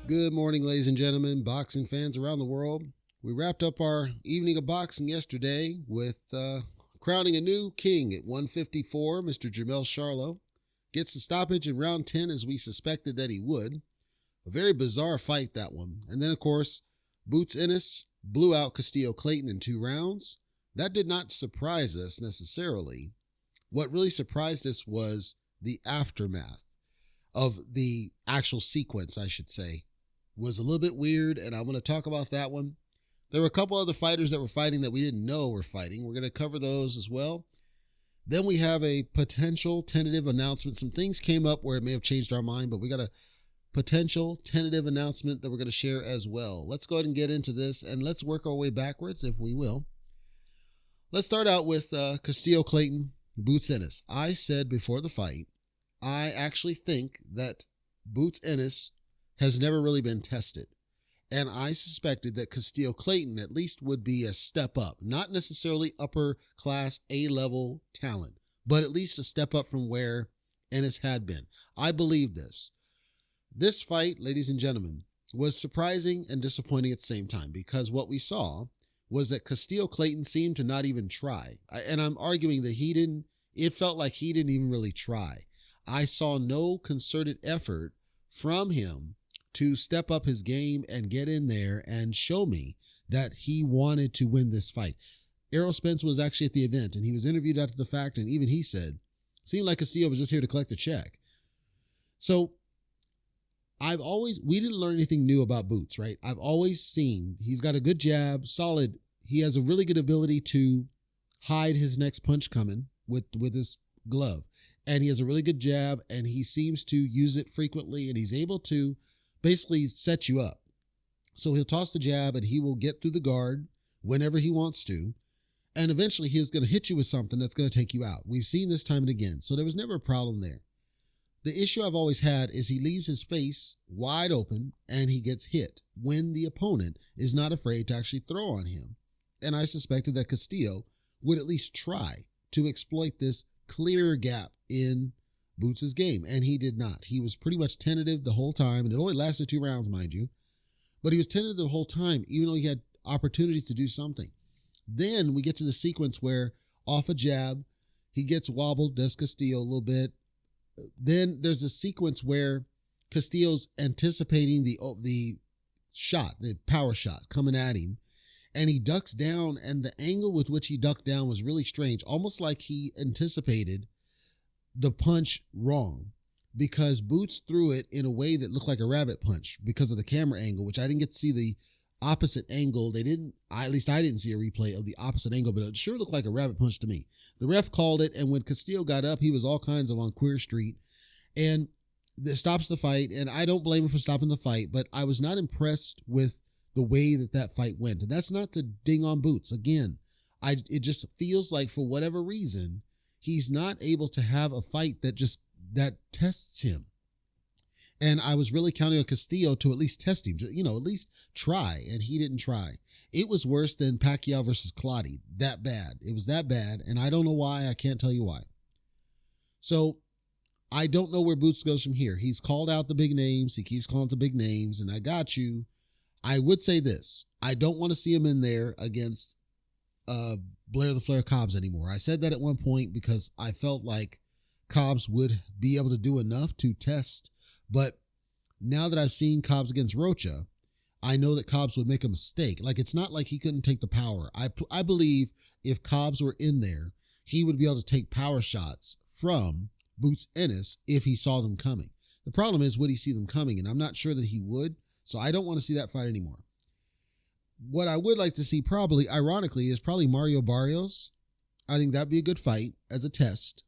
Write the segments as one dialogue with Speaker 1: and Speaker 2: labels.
Speaker 1: Good morning, ladies and gentlemen, boxing fans around the world. We wrapped up our evening of boxing yesterday with crowning a new king at 154. Mr. Jermell Charlo gets the stoppage in round 10 as we suspected that he would. A very bizarre fight, that one. And then, of course, Boots Ennis blew out Custio Clayton in 2 rounds. That did not surprise us necessarily. What really surprised us was the aftermath of the actual sequence, I should say. Was a little bit weird, and I want to talk about that one. There were a couple other fighters that were fighting that we didn't know were fighting. We're going to cover those as well. Then we have a potential tentative announcement. Some things came up where it may have changed our mind, but we got a potential tentative announcement that we're going to share as well. Let's go ahead and get into this, and let's work our way backwards, if we will. Let's start out with Custio Clayton, Boots Ennis. I said before the fight, I actually think that Boots Ennis has never really been tested. And I suspected that Custio Clayton at least would be a step up, not necessarily upper class A-level talent, but at least a step up from where Ennis had been. I believe this. This fight, ladies and gentlemen, was surprising and disappointing at the same time because what we saw was that Custio Clayton seemed to not even try. And I'm arguing that it felt like he didn't even really try. I saw no concerted effort from him to step up his game and get in there and show me that he wanted to win this fight. Errol Spence was actually at the event, and he was interviewed after the fact, and even he said, seemed like Custio was just here to collect a check. So we didn't learn anything new about Boots, right? I've always seen he's got a good jab, solid. He has a really good ability to hide his next punch coming with his glove. And he has a really good jab, and he seems to use it frequently, and he's able to basically set you up. So he'll toss the jab and he will get through the guard whenever he wants to. And eventually he's going to hit you with something that's going to take you out. We've seen this time and again. So there was never a problem there. The issue I've always had is he leaves his face wide open and he gets hit when the opponent is not afraid to actually throw on him. And I suspected that Custio would at least try to exploit this clear gap in Boots' game, and he did not. He was pretty much tentative the whole time, and it only lasted 2 rounds, mind you. But he was tentative the whole time, even though he had opportunities to do something. Then we get to the sequence where, off a jab, he gets wobbled, does Custio a little bit. Then there's a sequence where Custio's anticipating the shot, the power shot coming at him, and he ducks down, and the angle with which he ducked down was really strange, almost like he anticipated the punch wrong, because Boots threw it in a way that looked like a rabbit punch because of the camera angle, which I didn't get to see the opposite angle. At least I didn't see a replay of the opposite angle, but it sure looked like a rabbit punch to me. The ref called it, and when Custio got up, he was all kinds of on Queer Street, and that stops the fight, and I don't blame him for stopping the fight, but I was not impressed with the way that fight went, and that's not to ding on Boots. Again, it just feels like for whatever reason, he's not able to have a fight that tests him. And I was really counting on Custio to at least test him, at least try, and he didn't try. It was worse than Pacquiao versus Clottey. That bad. It was that bad, and I don't know why. I can't tell you why. So I don't know where Boots goes from here. He's called out the big names. He keeps calling out the big names, and I got you. I would say this. I don't want to see him in there against Blair the Flair Cobbs anymore. I said that at one point because I felt like Cobbs would be able to do enough to test, but now that I've seen Cobbs against Rocha, I know that Cobbs would make a mistake. Like, it's not like he couldn't take the power. I believe if Cobbs were in there, he would be able to take power shots from Boots Ennis if he saw them coming. The problem is, would he see them coming? And I'm not sure that he would, so I don't want to see that fight anymore. What I would like to see ironically, is Mario Barrios. I think that'd be a good fight as a test.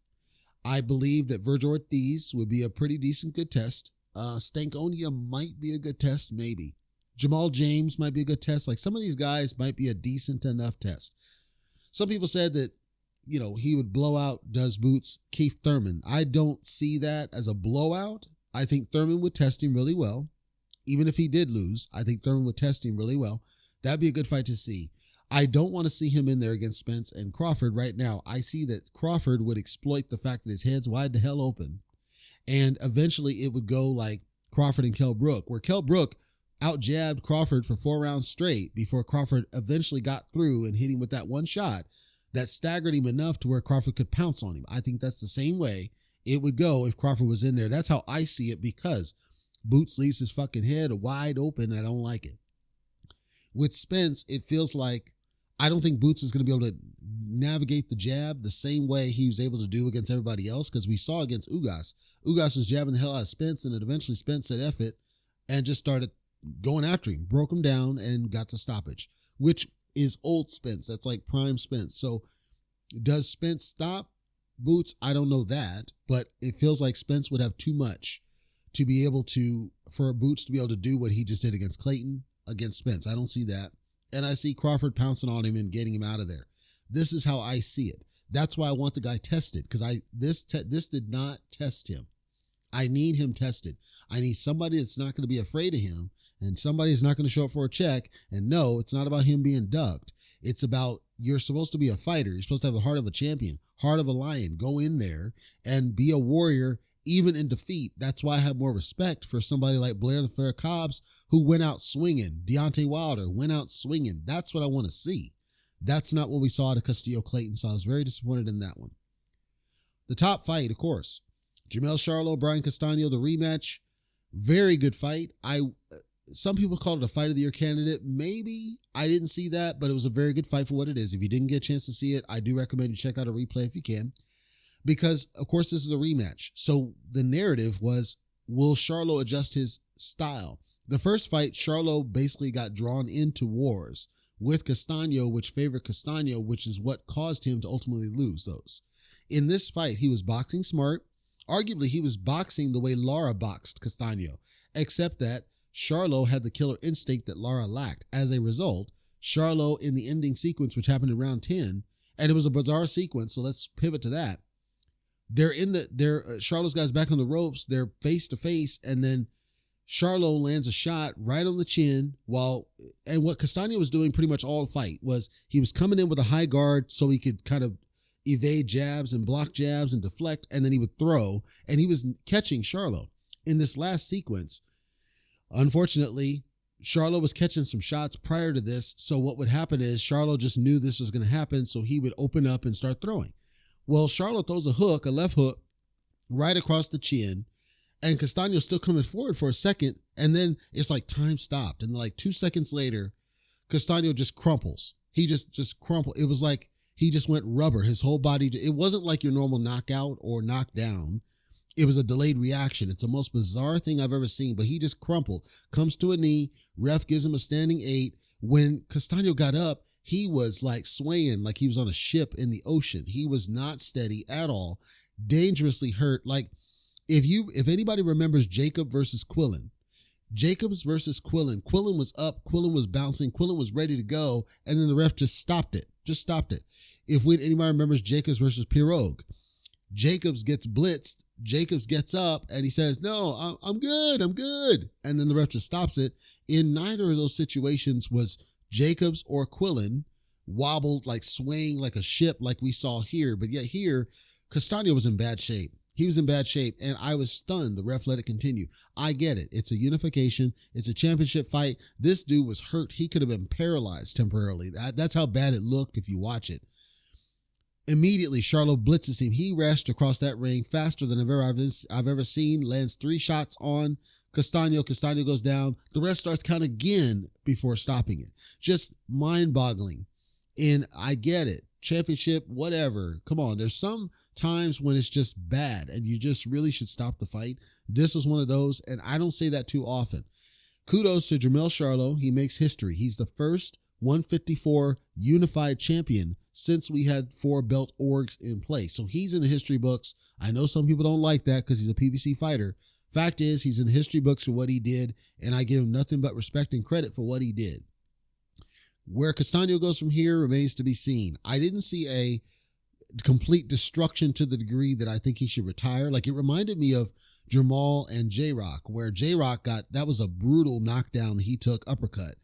Speaker 1: I believe that Virgil Ortiz would be a pretty decent good test. Stankonia might be a good test, maybe. Jamal James might be a good test. Like, some of these guys might be a decent enough test. Some people said that, he would blow out, does Boots, Keith Thurman. I don't see that as a blowout. I think Thurman would test him really well. Even if he did lose, I think Thurman would test him really well. That'd be a good fight to see. I don't want to see him in there against Spence and Crawford right now. I see that Crawford would exploit the fact that his head's wide the hell open. And eventually it would go like Crawford and Kell Brook, where Kell Brook out-jabbed Crawford for 4 rounds straight before Crawford eventually got through and hit him with that one shot that staggered him enough to where Crawford could pounce on him. I think that's the same way it would go if Crawford was in there. That's how I see it, because Boots leaves his fucking head wide open. I don't like it. With Spence, it feels like I don't think Boots is going to be able to navigate the jab the same way he was able to do against everybody else, because we saw against Ugas. Ugas was jabbing the hell out of Spence, and then eventually Spence said F it and just started going after him, broke him down, and got the stoppage, which is old Spence. That's like prime Spence. So does Spence stop Boots? I don't know that, but it feels like Spence would have too much to be able to, for Boots to be able to do what he just did against Clayton, against Spence. I don't see that. And I see Crawford pouncing on him and getting him out of there. This is how I see it. That's why I want the guy tested, because this did not test him. I need him tested. I need somebody that's not going to be afraid of him, and somebody that's not going to show up for a check. And no, it's not about him being ducked. It's about, you're supposed to be a fighter. You're supposed to have the heart of a champion, heart of a lion. Go in there and be a warrior, even in defeat. That's why I have more respect for somebody like Blair the Fair Cobbs, who went out swinging. Deontay Wilder went out swinging. That's what I want to see. That's not what we saw at Custio Clayton, so I was very disappointed in that one. The top fight, of course, Jermell Charlo, Brian Castano, the rematch. Very good fight. Some people call it a fight of the year candidate. Maybe. I didn't see that, but it was a very good fight for what it is. If you didn't get a chance to see it, I do recommend you check out a replay if you can, because, of course, this is a rematch. So the narrative was, will Charlo adjust his style? The first fight, Charlo basically got drawn into wars with Castano, which favored Castano, which is what caused him to ultimately lose those. In this fight, he was boxing smart. Arguably, he was boxing the way Lara boxed Castano, except that Charlo had the killer instinct that Lara lacked. As a result, Charlo, in the ending sequence, which happened in round 10, and it was a bizarre sequence, so let's pivot to that. Charlo's guys back on the ropes, they're face to face, and then Charlo lands a shot right on the chin, and what Castano was doing pretty much all fight was he was coming in with a high guard so he could kind of evade jabs and block jabs and deflect, and then he would throw, and he was catching Charlo. In this last sequence, unfortunately, Charlo was catching some shots prior to this, so what would happen is Charlo just knew this was going to happen, so he would open up and start throwing. Well, Charlo throws a left hook, right across the chin, and Castano's still coming forward for a second, and then it's like time stopped, and like 2 seconds later, Castano just crumples. He just crumpled. It was like he just went rubber. His whole body, it wasn't like your normal knockout or knockdown. It was a delayed reaction. It's the most bizarre thing I've ever seen, but he just crumpled, comes to a knee, ref gives him a standing 8. When Castano got up, he was like swaying like he was on a ship in the ocean. He was not steady at all, dangerously hurt. Like if anybody remembers Jacob versus Quillen, Jacobs versus Quillen was up, Quillen was bouncing, Quillen was ready to go, and then the ref just stopped it. If anybody remembers Jacobs versus Pirogue, Jacobs gets blitzed, Jacobs gets up, and he says, no, I'm good. And then the ref just stops it. In neither of those situations was Jacobs or Quillen wobbled, like swaying like a ship like we saw here. But yet here, Castano was in bad shape. He was in bad shape, and I was stunned. The ref let it continue. I get it. It's a unification. It's a championship fight. This dude was hurt. He could have been paralyzed temporarily. That's how bad it looked if you watch it. Immediately, Charlo blitzes him. He rushed across that ring faster than I've ever seen, lands 3 shots on Castano. Castano goes down. The ref starts counting again before stopping it. Just mind-boggling. And I get it. Championship, whatever. Come on. There's some times when it's just bad and you just really should stop the fight. This was one of those, and I don't say that too often. Kudos to Jermell Charlo. He makes history. He's the first 154 unified champion since we had 4 belt orgs in place. So he's in the history books. I know some people don't like that because he's a PBC fighter. Fact is, he's in the history books for what he did, and I give him nothing but respect and credit for what he did. Where Castano goes from here remains to be seen. I didn't see a complete destruction to the degree that I think he should retire. Like, it reminded me of Jermall and J-Rock, where J-Rock that was a brutal knockdown he took, uppercut.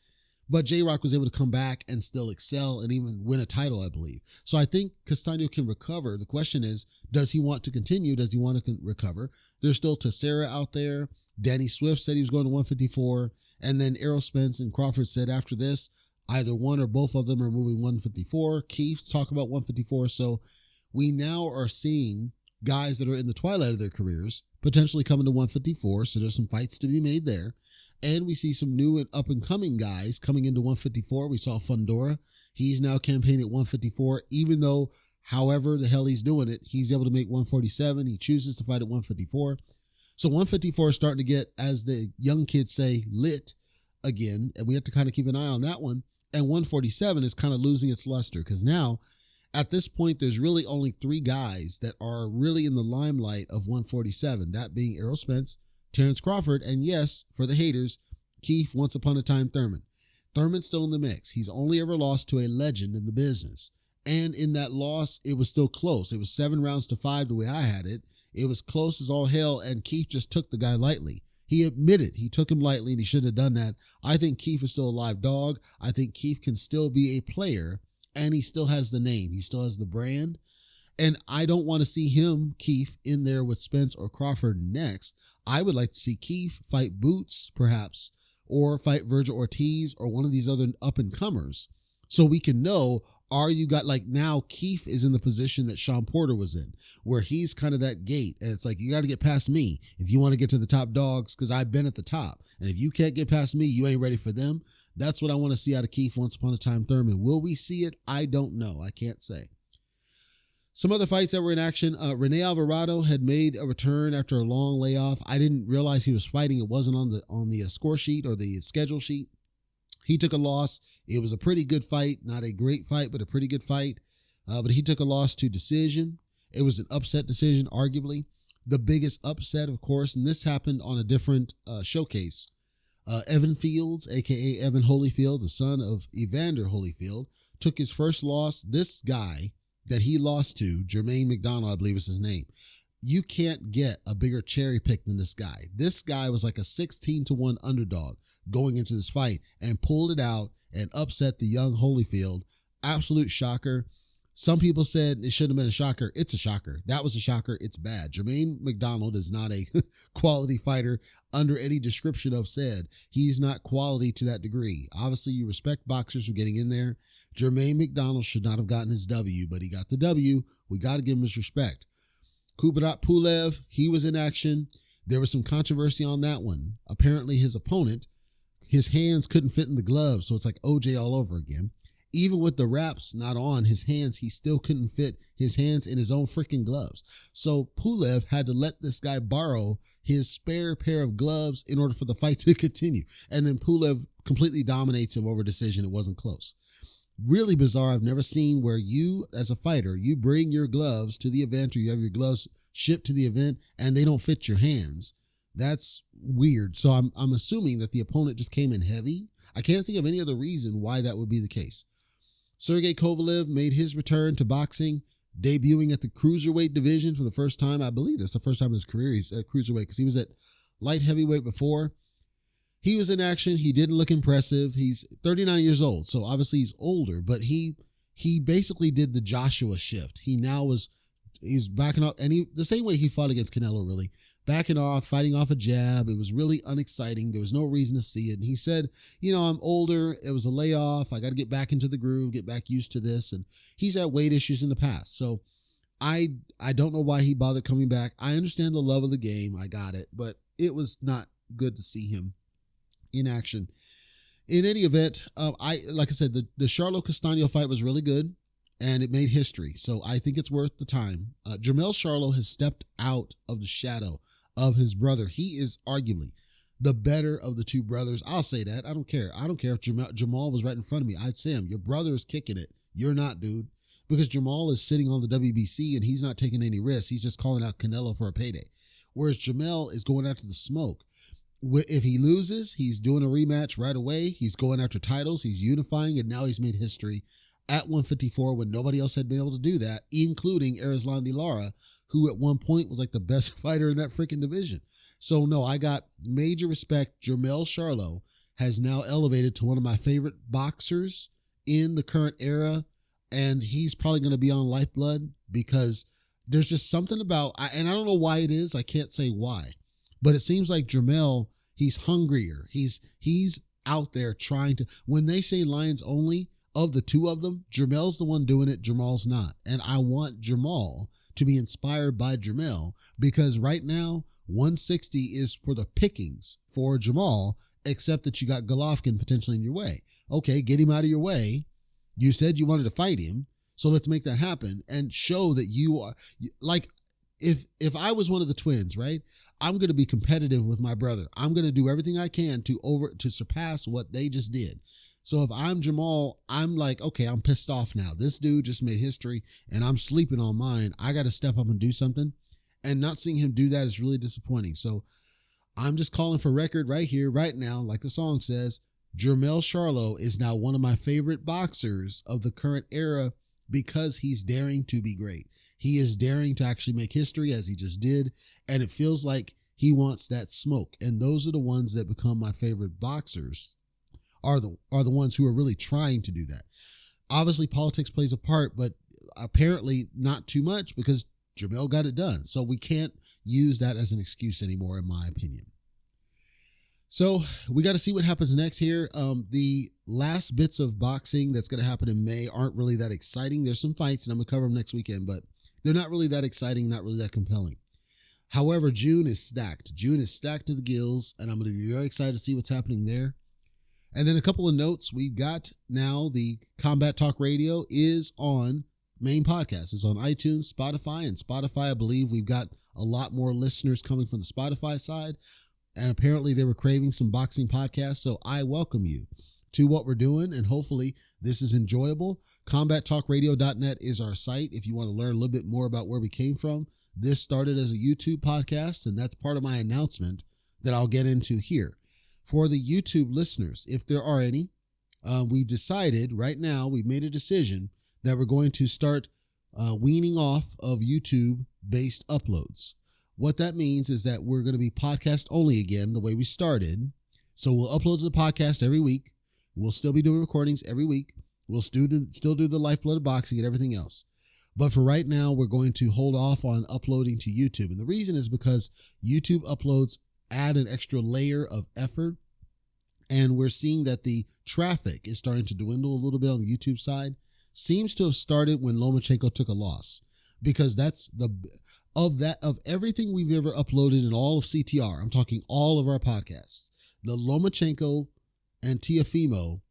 Speaker 1: But J-Rock was able to come back and still excel and even win a title, I believe. So I think Castano can recover. The question is, does he want to continue? Does he want to recover? There's still Teixeira out there. Danny Swift said he was going to 154. And then Errol Spence and Crawford said after this, either one or both of them are moving 154. Keith talk about 154. So we now are seeing guys that are in the twilight of their careers potentially coming to 154. So there's some fights to be made there. And we see some new and up-and-coming guys coming into 154. We saw Fundora. He's now campaigning at 154, even though, however the hell he's doing it, he's able to make 147. He chooses to fight at 154. So 154 is starting to get, as the young kids say, lit again. And we have to kind of keep an eye on that one. And 147 is kind of losing its luster because now, at this point, there's really only 3 guys that are really in the limelight of 147, that being Errol Spence, Terrence Crawford, and yes, for the haters, Keith Once Upon a Time Thurman. Thurman's still in the mix. He's only ever lost to a legend in the business. And in that loss, it was still close. It was 7 rounds to 5 the way I had it. It was close as all hell, and Keith just took the guy lightly. He admitted he took him lightly, and he shouldn't have done that. I think Keith is still a live dog. I think Keith can still be a player, and he still has the name. He still has the brand. And I don't want to see him, Keith, in there with Spence or Crawford next. I would like to see Keith fight Boots, perhaps, or fight Virgil Ortiz or one of these other up-and-comers. So we can know, are you got, like now Keith is in the position that Sean Porter was in, where he's kind of that gate. And it's like, you got to get past me if you want to get to the top dogs, because I've been at the top. And if you can't get past me, you ain't ready for them. That's what I want to see out of Keith Once Upon a Time Thurman. Will we see it? I don't know. I can't say. Some other fights that were in action. Rene Alvarado had made a return after a long layoff. I didn't realize he was fighting. It wasn't on the score sheet or the schedule sheet. He took a loss. It was a pretty good fight. Not a great fight, but a pretty good fight. But he took a loss to decision. It was an upset decision, arguably. The biggest upset, of course, and this happened on a different showcase. Evan Fields, a.k.a. Evan Holyfield, the son of Evander Holyfield, took his first loss. This guy that he lost to, Jermaine McDonald, I believe is his name. You can't get a bigger cherry pick than this guy. This guy was like a 16-1 underdog going into this fight and pulled it out and upset the young Holyfield. Absolute shocker. Some people said it shouldn't have been a shocker. It's a shocker. That was a shocker. It's bad. Jermaine McDonald is not a quality fighter under any description of said. He's not quality to that degree. Obviously, you respect boxers for getting in there. Jermaine McDonald should not have gotten his W, but he got the W. We got to give him his respect. Kubrat Pulev, he was in action. There was some controversy on that one. Apparently, his opponent, his hands couldn't fit in the gloves, so it's like OJ all over again. Even with the wraps not on his hands, he still couldn't fit his hands in his own freaking gloves. So Pulev had to let this guy borrow his spare pair of gloves in order for the fight to continue. And then Pulev completely dominates him over decision. It wasn't close. Really bizarre. I've never seen where you, as a fighter, you bring your gloves to the event or you have your gloves shipped to the event and they don't fit your hands. That's weird. So I'm assuming that the opponent just came in heavy. I can't think of any other reason why that would be the case. Sergey Kovalev made his return to boxing, debuting at the cruiserweight division for the first time. I believe that's the first time in his career he's at cruiserweight because he was at light heavyweight before. He was in action. He didn't look impressive. He's 39 years old, so obviously he's older, but he basically did the Joshua shift. He's backing off, and the same way he fought against Canelo, really. Backing off, fighting off a jab. It was really unexciting. There was no reason to see it. And he said, I'm older. It was a layoff. I got to get back into the groove, get back used to this. And he's had weight issues in the past. So I don't know why he bothered coming back. I understand the love of the game. I got it. But it was not good to see him in action. In any event, like I said, the Charlo Castano fight was really good. And it made history. So I think it's worth the time. Jermell Charlo has stepped out of the shadow of his brother. He is arguably the better of the two brothers. I'll say that. I don't care. I don't care if Jermall was right in front of me. I'd say him. Your brother is kicking it. You're not, dude. Because Jermall is sitting on the WBC and he's not taking any risks. He's just calling out Canelo for a payday. Whereas Jermell is going after the smoke. If he loses, he's doing a rematch right away. He's going after titles. He's unifying, and now he's made history at 154 when nobody else had been able to do that, including Erislandy Lara, who at one point was like the best fighter in that freaking division. So no, I got major respect. Jermell Charlo has now elevated to one of my favorite boxers in the current era. And he's probably going to be on Lifeblood because there's just something about, and I don't know why it is. I can't say why, but it seems like Jermell, he's hungrier. He's out there trying to, when they say Lions only, of the two of them, Jermell's the one doing it, Jermell's not. And I want Jermell to be inspired by Jermell because right now, 160 is for the pickings for Jermell, except that you got Golovkin potentially in your way. Okay, get him out of your way. You said you wanted to fight him, so let's make that happen and show that you are, like, if I was one of the twins, right, I'm going to be competitive with my brother. I'm going to do everything I can to surpass what they just did. So if I'm Jermell, I'm like, okay, I'm pissed off now. This dude just made history and I'm sleeping on mine. I got to step up and do something. And not seeing him do that is really disappointing. So I'm just calling for record right here, right now, like the song says, Jermell Charlo is now one of my favorite boxers of the current era because he's daring to be great. He is daring to actually make history as he just did. And it feels like he wants that smoke. And those are the ones that become my favorite boxers. Are the ones who are really trying to do that. Obviously, politics plays a part, but apparently not too much because Jermell got it done. So we can't use that as an excuse anymore, in my opinion. So we got to see what happens next here. The last bits of boxing that's going to happen in May aren't really that exciting. There's some fights, and I'm going to cover them next weekend, but they're not really that exciting, not really that compelling. However, June is stacked. June is stacked to the gills, and I'm going to be very excited to see what's happening there. And then a couple of notes. We've got now the Combat Talk Radio is on main podcast. It's on iTunes, Spotify, and Spotify. I believe we've got a lot more listeners coming from the Spotify side. And apparently they were craving some boxing podcasts. So I welcome you to what we're doing. And hopefully this is enjoyable. CombatTalkRadio.net is our site. If you want to learn a little bit more about where we came from, this started as a YouTube podcast. And that's part of my announcement that I'll get into here. For the YouTube listeners, if there are any, we've decided right now, we've made a decision that we're going to start weaning off of YouTube-based uploads. What that means is that we're going to be podcast only again, the way we started. So we'll upload to the podcast every week. We'll still be doing recordings every week. We'll still do the Lifeblood of Boxing and everything else. But for right now, we're going to hold off on uploading to YouTube. And the reason is because YouTube uploads add an extra layer of effort. And we're seeing that the traffic is starting to dwindle a little bit on the YouTube side. Seems to have started when Lomachenko took a loss, because that's of everything we've ever uploaded in all of CTR. I'm talking all of our podcasts. The Lomachenko and Teofimo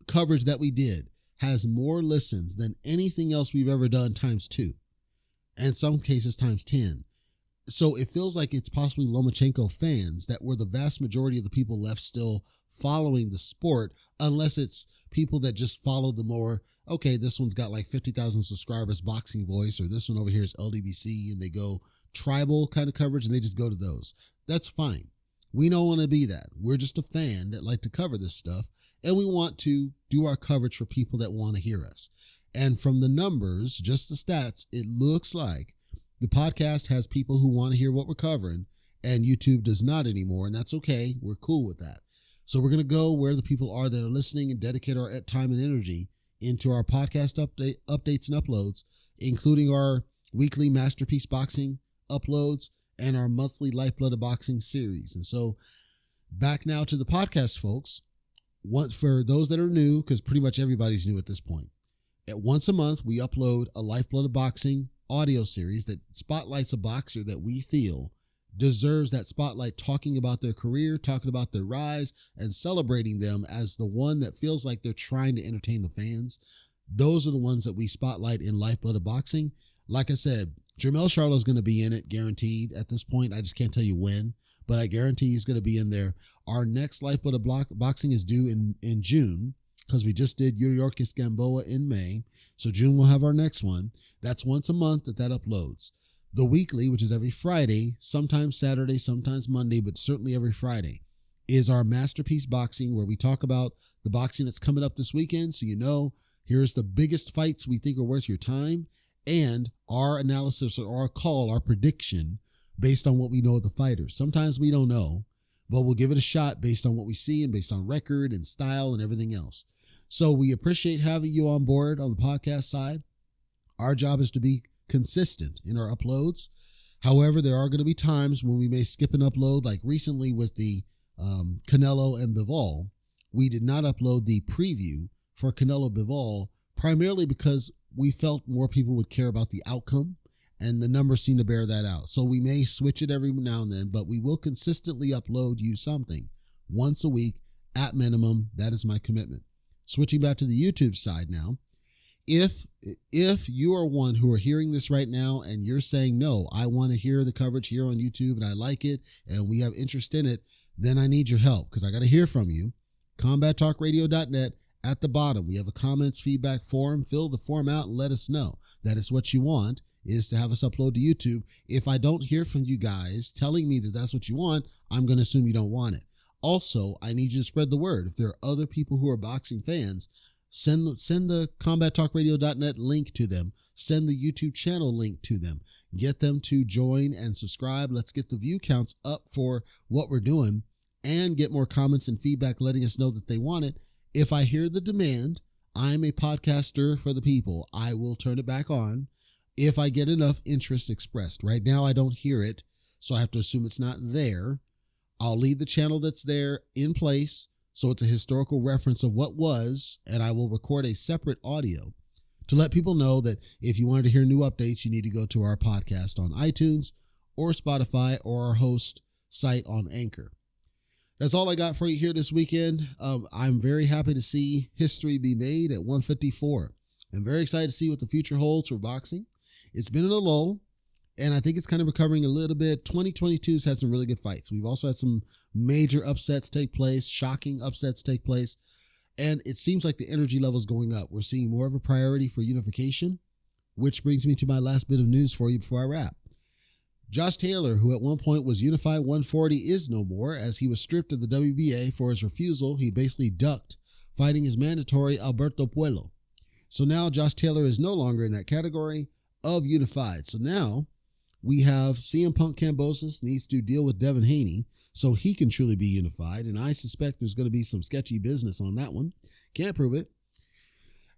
Speaker 1: coverage that we did has more listens than anything else we've ever done times 2, and some cases times 10. So it feels like it's possibly Lomachenko fans that were the vast majority of the people left still following the sport, unless it's people that just follow the more, okay, this one's got like 50,000 subscribers, Boxing Voice, or this one over here is LDBC, and they go tribal kind of coverage, and they just go to those. That's fine. We don't want to be that. We're just a fan that like to cover this stuff, and we want to do our coverage for people that want to hear us. And from the numbers, just the stats, it looks like the podcast has people who want to hear what we're covering, and YouTube does not anymore, and that's okay. We're cool with that. So we're going to go where the people are that are listening and dedicate our time and energy into our podcast updates and uploads, including our weekly Masterpiece Boxing uploads and our monthly Lifeblood of Boxing series. And so back now to the podcast, folks. For those that are new, because pretty much everybody's new at this point, once a month we upload a Lifeblood of Boxing audio series that spotlights a boxer that we feel deserves that spotlight, talking about their career, talking about their rise, and celebrating them as the one that feels like they're trying to entertain the fans. Those are the ones that we spotlight in Lifeblood of Boxing. Like I said, Jermell Charlo is going to be in it, guaranteed at this point. I just can't tell you when, but I guarantee he's going to be in there. Our next Lifeblood of Boxing is due in June, because we just did Yuriorkis Gamboa in May. So June we'll have our next one. That's once a month that uploads. The weekly, which is every Friday, sometimes Saturday, sometimes Monday, but certainly every Friday, is our Masterpiece Boxing, where we talk about the boxing that's coming up this weekend. So here's the biggest fights we think are worth your time, and our analysis or our call, our prediction, based on what we know of the fighters. Sometimes we don't know, but we'll give it a shot based on what we see and based on record and style and everything else. So we appreciate having you on board on the podcast side. Our job is to be consistent in our uploads. However, there are going to be times when we may skip an upload, like recently with the Canelo and Bivol. We did not upload the preview for Canelo Bivol, primarily because we felt more people would care about the outcome, and the numbers seem to bear that out. So we may switch it every now and then, but we will consistently upload you something once a week at minimum. That is my commitment. Switching back to the YouTube side now. If you are one who are hearing this right now and you're saying, no, I want to hear the coverage here on YouTube and I like it and we have interest in it, then I need your help because I got to hear from you. CombatTalkRadio.net. At the bottom, we have a comments feedback form. Fill the form out and let us know that it's what you want, is to have us upload to YouTube. If I don't hear from you guys telling me that that's what you want, I'm going to assume you don't want it. Also, I need you to spread the word. If there are other people who are boxing fans, send the CombatTalkRadio.net link to them. Send the YouTube channel link to them. Get them to join and subscribe. Let's get the view counts up for what we're doing and get more comments and feedback letting us know that they want it. If I hear the demand, I'm a podcaster for the people. I will turn it back on if I get enough interest expressed. Right now, I don't hear it, so I have to assume it's not there. I'll leave the channel that's there in place, so it's a historical reference of what was, and I will record a separate audio to let people know that if you wanted to hear new updates, you need to go to our podcast on iTunes or Spotify or our host site on Anchor. That's all I got for you here this weekend. I'm very happy to see history be made at 154. I'm very excited to see what the future holds for boxing. It's been in a lull, and I think it's kind of recovering a little bit. 2022's had some really good fights. We've also had some major upsets take place, shocking upsets take place, and it seems like the energy level is going up. We're seeing more of a priority for unification, which brings me to my last bit of news for you before I wrap. Josh Taylor, who at one point was Unified 140, is no more as he was stripped of the WBA for his refusal. He basically ducked fighting his mandatory Alberto Puello. So now Josh Taylor is no longer in that category of Unified. So now we have CM Punk Kambosos needs to deal with Devin Haney so he can truly be unified. And I suspect there's going to be some sketchy business on that one. Can't prove it.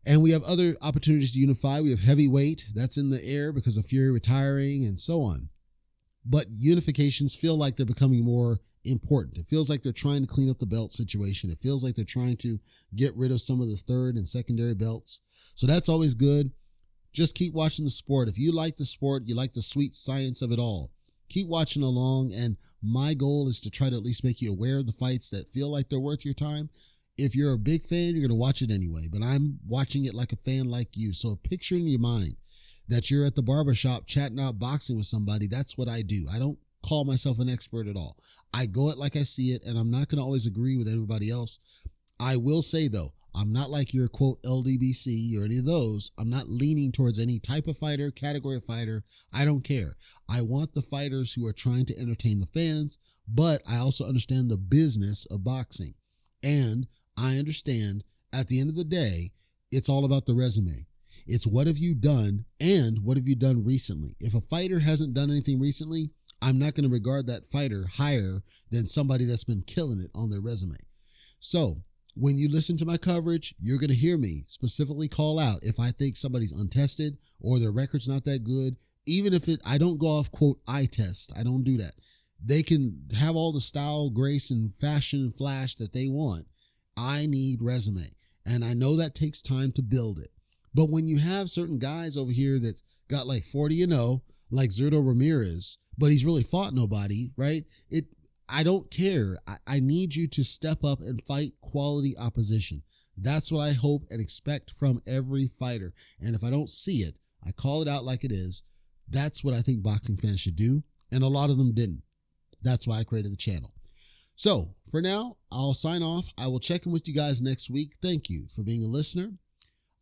Speaker 1: And we have other opportunities to unify. We have heavyweight. That's in the air because of Fury retiring and so on. But unifications feel like they're becoming more important. It feels like they're trying to clean up the belt situation. It feels like they're trying to get rid of some of the third and secondary belts. So that's always good. Just keep watching the sport. If you like the sport, you like the sweet science of it all, keep watching along. And my goal is to try to at least make you aware of the fights that feel like they're worth your time. If you're a big fan, you're going to watch it anyway. But I'm watching it like a fan like you. So picture in your mind that you're at the barbershop chatting out boxing with somebody. That's what I do. I don't call myself an expert at all. I go it like I see it, and I'm not going to always agree with everybody else. I will say, though, I'm not like your, quote, LDBC or any of those. I'm not leaning towards any type of fighter, category of fighter. I don't care. I want the fighters who are trying to entertain the fans, but I also understand the business of boxing. And I understand at the end of the day, it's all about the resume. It's what have you done and what have you done recently? If a fighter hasn't done anything recently, I'm not going to regard that fighter higher than somebody that's been killing it on their resume. So when you listen to my coverage, you're going to hear me specifically call out if I think somebody's untested or their record's not that good. Even if I don't go off, quote, eye test. I don't do that. They can have all the style, grace, and fashion and flash that they want. I need resume. And I know that takes time to build it. But when you have certain guys over here that's got like 40-0, like Zurdo Ramirez, but he's really fought nobody, right? I don't care. I need you to step up and fight quality opposition. That's what I hope and expect from every fighter. And if I don't see it, I call it out like it is. That's what I think boxing fans should do. And a lot of them didn't. That's why I created the channel. So for now, I'll sign off. I will check in with you guys next week. Thank you for being a listener.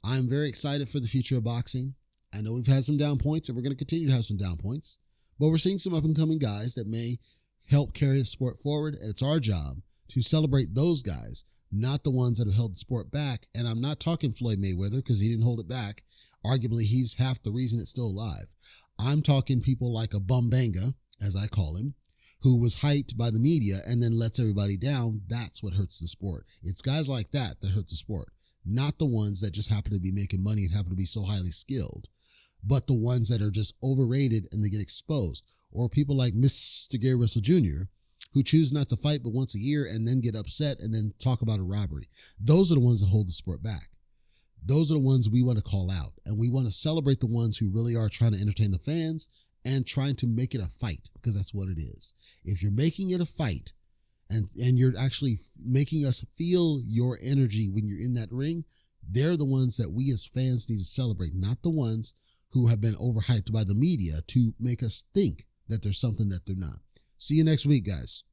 Speaker 1: I'm very excited for the future of boxing. I know we've had some down points and we're going to continue to have some down points, but we're seeing some up and coming guys that may help carry the sport forward. And it's our job to celebrate those guys, not the ones that have held the sport back. And I'm not talking Floyd Mayweather because he didn't hold it back. Arguably, he's half the reason it's still alive. I'm talking people like a Bumbanga, as I call him, who was hyped by the media and then lets everybody down. That's what hurts the sport. It's guys like that hurt the sport, not the ones that just happen to be making money and happen to be so highly skilled, but the ones that are just overrated and they get exposed. Or people like Mr. Gary Russell Jr., who choose not to fight but once a year and then get upset and then talk about a robbery. Those are the ones that hold the sport back. Those are the ones we want to call out, and we want to celebrate the ones who really are trying to entertain the fans and trying to make it a fight, because that's what it is. If you're making it a fight and you're actually making us feel your energy when you're in that ring, they're the ones that we as fans need to celebrate, not the ones who have been overhyped by the media to make us think that there's something that they're not. See you next week, guys.